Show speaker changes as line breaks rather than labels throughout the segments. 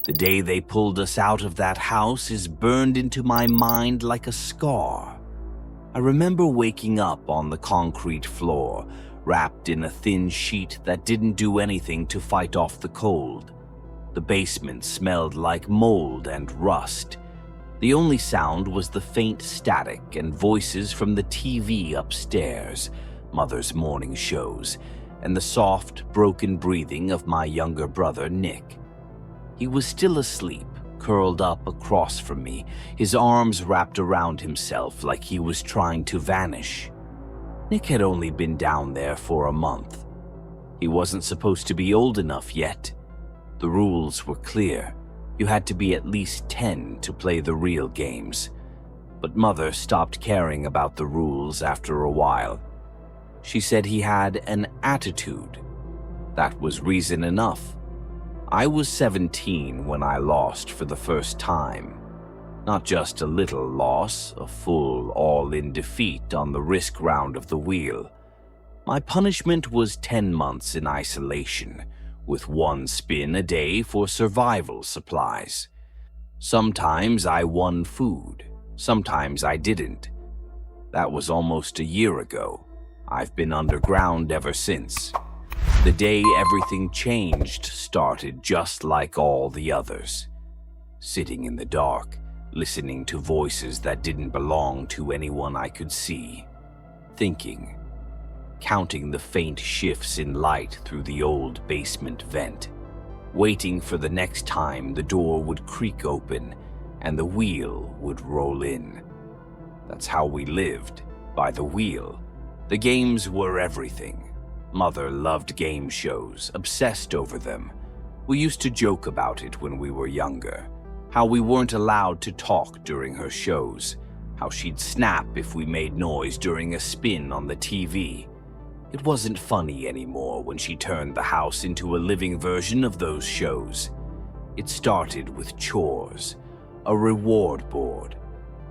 The day they pulled us out of that house is burned into my mind like a scar. I remember waking up on the concrete floor, wrapped in a thin sheet that didn't do anything to fight off the cold. The basement smelled like mold and rust. The only sound was the faint static and voices from the TV upstairs, Mother's morning shows, and the soft, broken breathing of my younger brother, Nick. He was still asleep, curled up across from me, his arms wrapped around himself like he was trying to vanish. Nick had only been down there for a month. He wasn't supposed to be old enough yet. The rules were clear. You had to be at least 10 to play the real games. But Mother stopped caring about the rules after a while. She said he had an attitude. That was reason enough. I was 17 when I lost for the first time. Not just a little loss, a full, all-in defeat on the risk round of the wheel. My punishment was 10 months in isolation, with 1 spin a day for survival supplies. Sometimes I won food, sometimes I didn't. That was almost a year ago. I've been underground ever since. The day everything changed started just like all the others. Sitting in the dark, listening to voices that didn't belong to anyone I could see. Thinking. Counting the faint shifts in light through the old basement vent. Waiting for the next time the door would creak open and the wheel would roll in. That's how we lived, by the wheel. The games were everything. Mother loved game shows, obsessed over them. We used to joke about it when we were younger. How we weren't allowed to talk during her shows. How she'd snap if we made noise during a spin on the TV. It wasn't funny anymore when she turned the house into a living version of those shows. It started with chores, a reward board.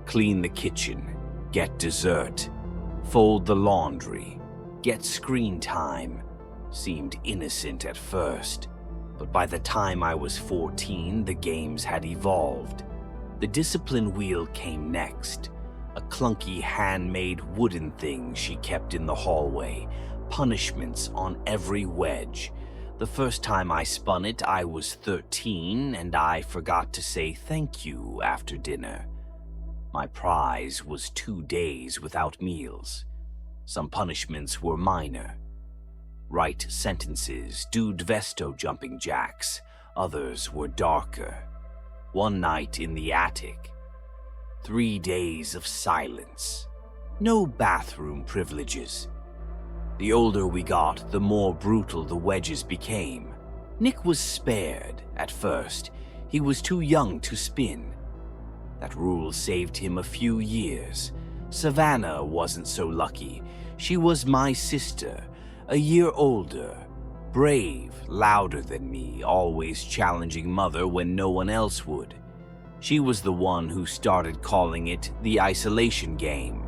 Clean the kitchen, get dessert, fold the laundry, get screen time. Seemed innocent at first, but by the time I was 14, the games had evolved. The discipline wheel came next, a clunky handmade wooden thing she kept in the hallway, punishments on every wedge. The first time I spun it, I was 13 and I forgot to say thank you after dinner. My prize was 2 days without meals. Some punishments were minor. Write sentences, do Dvesto jumping jacks. Others were darker. 1 night in the attic. 3 days of silence. No bathroom privileges. The older we got, the more brutal the wedges became. Nick was spared at first. He was too young to spin. That rule saved him a few years. Savannah wasn't so lucky. She was my sister, a year older, brave, louder than me, always challenging Mother when no one else would. She was the one who started calling it the isolation game.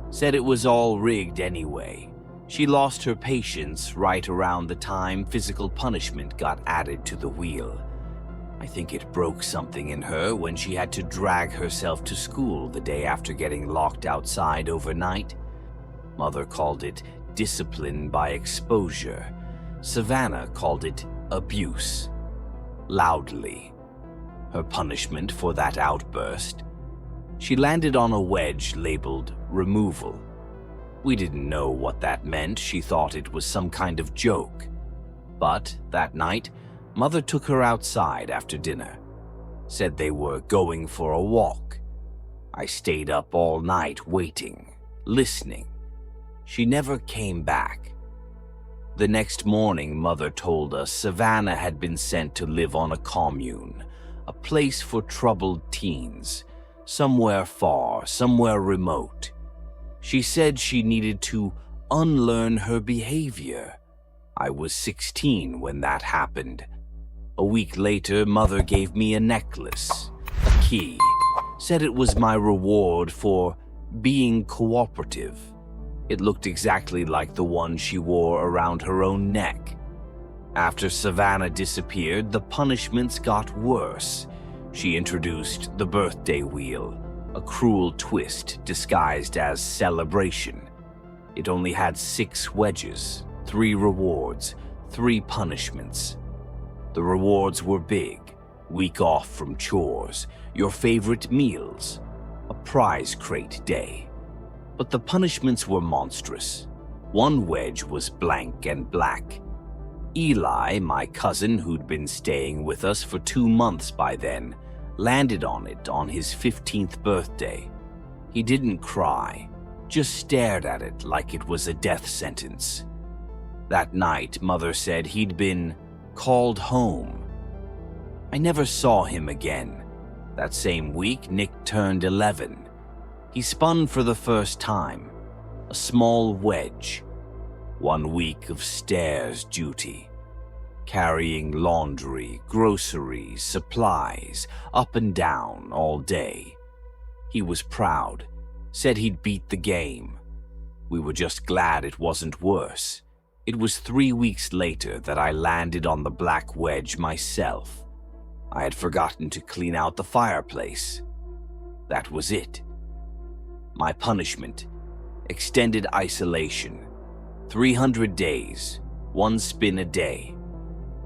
Said it was all rigged anyway. She lost her patience right around the time physical punishment got added to the wheel. I think it broke something in her when she had to drag herself to school the day after getting locked outside overnight. Mother called it discipline by exposure. Savannah called it abuse. Loudly. Her punishment for that outburst. She landed on a wedge labeled removal. We didn't know what that meant. She thought it was some kind of joke. But that night, Mother took her outside after dinner. Said they were going for a walk. I stayed up all night waiting, listening. She never came back. The next morning, Mother told us Savannah had been sent to live on a commune, a place for troubled teens, somewhere far, somewhere remote. She said she needed to unlearn her behavior. I was 16 when that happened. A week later, Mother gave me a necklace, a key, said it was my reward for being cooperative. It looked exactly like the one she wore around her own neck. After Savannah disappeared, the punishments got worse. She introduced the birthday wheel, a cruel twist disguised as celebration. It only had 6 wedges, 3 rewards, 3 punishments. The rewards were big: week off from chores, your favorite meals, a prize crate day. But the punishments were monstrous. 1 wedge was blank and black. Eli, my cousin who'd been staying with us for 2 months by then, landed on it on his 15th birthday. He didn't cry, just stared at it like it was a death sentence. That night, Mother said he'd been called home. I never saw him again. That same week, Nick turned 11. He spun for the first time, a small wedge. 1 week of stairs duty, carrying laundry, groceries, supplies, up and down all day. He was proud, said he'd beat the game. We were just glad it wasn't worse. It was 3 weeks later that I landed on the black wedge myself. I had forgotten to clean out the fireplace. That was it. My punishment: extended isolation. 300 days, 1 spin a day.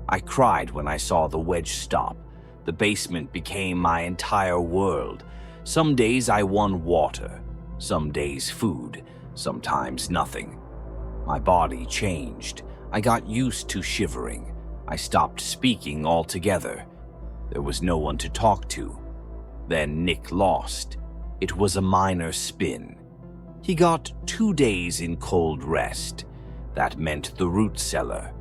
I cried when I saw the wedge stop. The basement became my entire world. Some days I won water, some days food, sometimes nothing. My body changed. I got used to shivering. I stopped speaking altogether. There was no one to talk to. Then Nick lost. It was a minor spin. He got 2 days in cold rest. That meant the root cellar.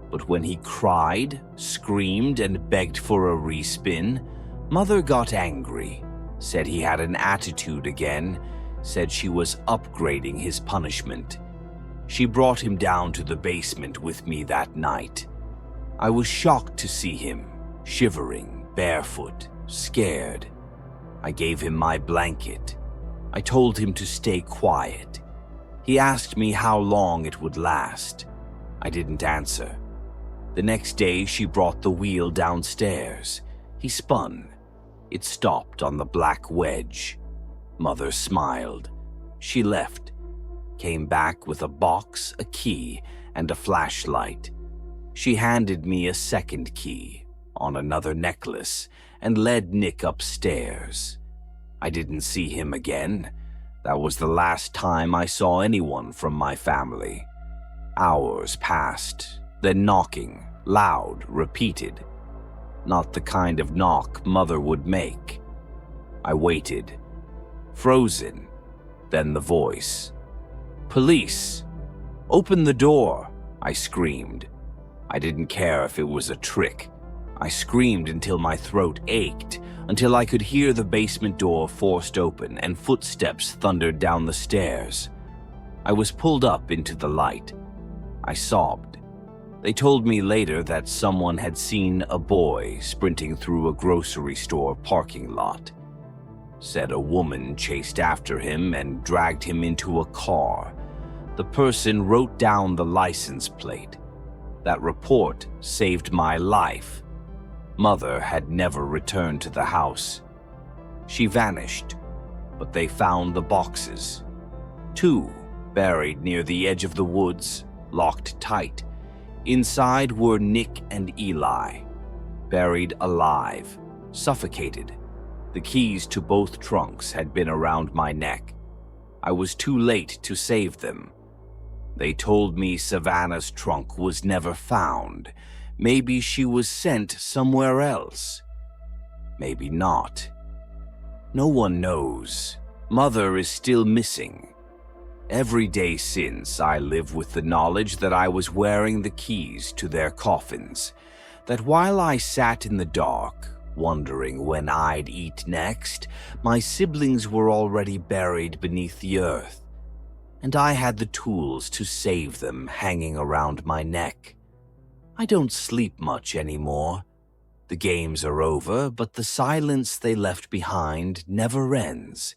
But when he cried, screamed, and begged for a respin, Mother got angry, said he had an attitude again, said she was upgrading his punishment. She brought him down to the basement with me that night. I was shocked to see him, shivering, barefoot, scared. I gave him my blanket. I told him to stay quiet. He asked me how long it would last. I didn't answer. The next day, she brought the wheel downstairs. He spun. It stopped on the black wedge. Mother smiled. She left, came back with a box, a key, and a flashlight. She handed me a second key on another necklace and led Nick upstairs. I didn't see him again. That was the last time I saw anyone from my family. Hours passed, then knocking, loud, repeated. Not the kind of knock Mother would make. I waited, frozen, then the voice. "Police! Open the door!" I screamed. I didn't care if it was a trick. I screamed until my throat ached, until I could hear the basement door forced open and footsteps thundered down the stairs. I was pulled up into the light. I sobbed. They told me later that someone had seen a boy sprinting through a grocery store parking lot. Said a woman chased after him and dragged him into a car. The person wrote down the license plate. That report saved my life. Mother had never returned to the house. She vanished, but they found the boxes. 2 buried near the edge of the woods, locked tight. Inside were Nick and Eli, buried alive, suffocated. The keys to both trunks had been around my neck. I was too late to save them. They told me Savannah's trunk was never found. Maybe she was sent somewhere else. Maybe not. No one knows. Mother is still missing. Every day since, I live with the knowledge that I was wearing the keys to their coffins, that while I sat in the dark, wondering when I'd eat next, my siblings were already buried beneath the earth, and I had the tools to save them hanging around my neck. I don't sleep much anymore. The games are over, but the silence they left behind never ends.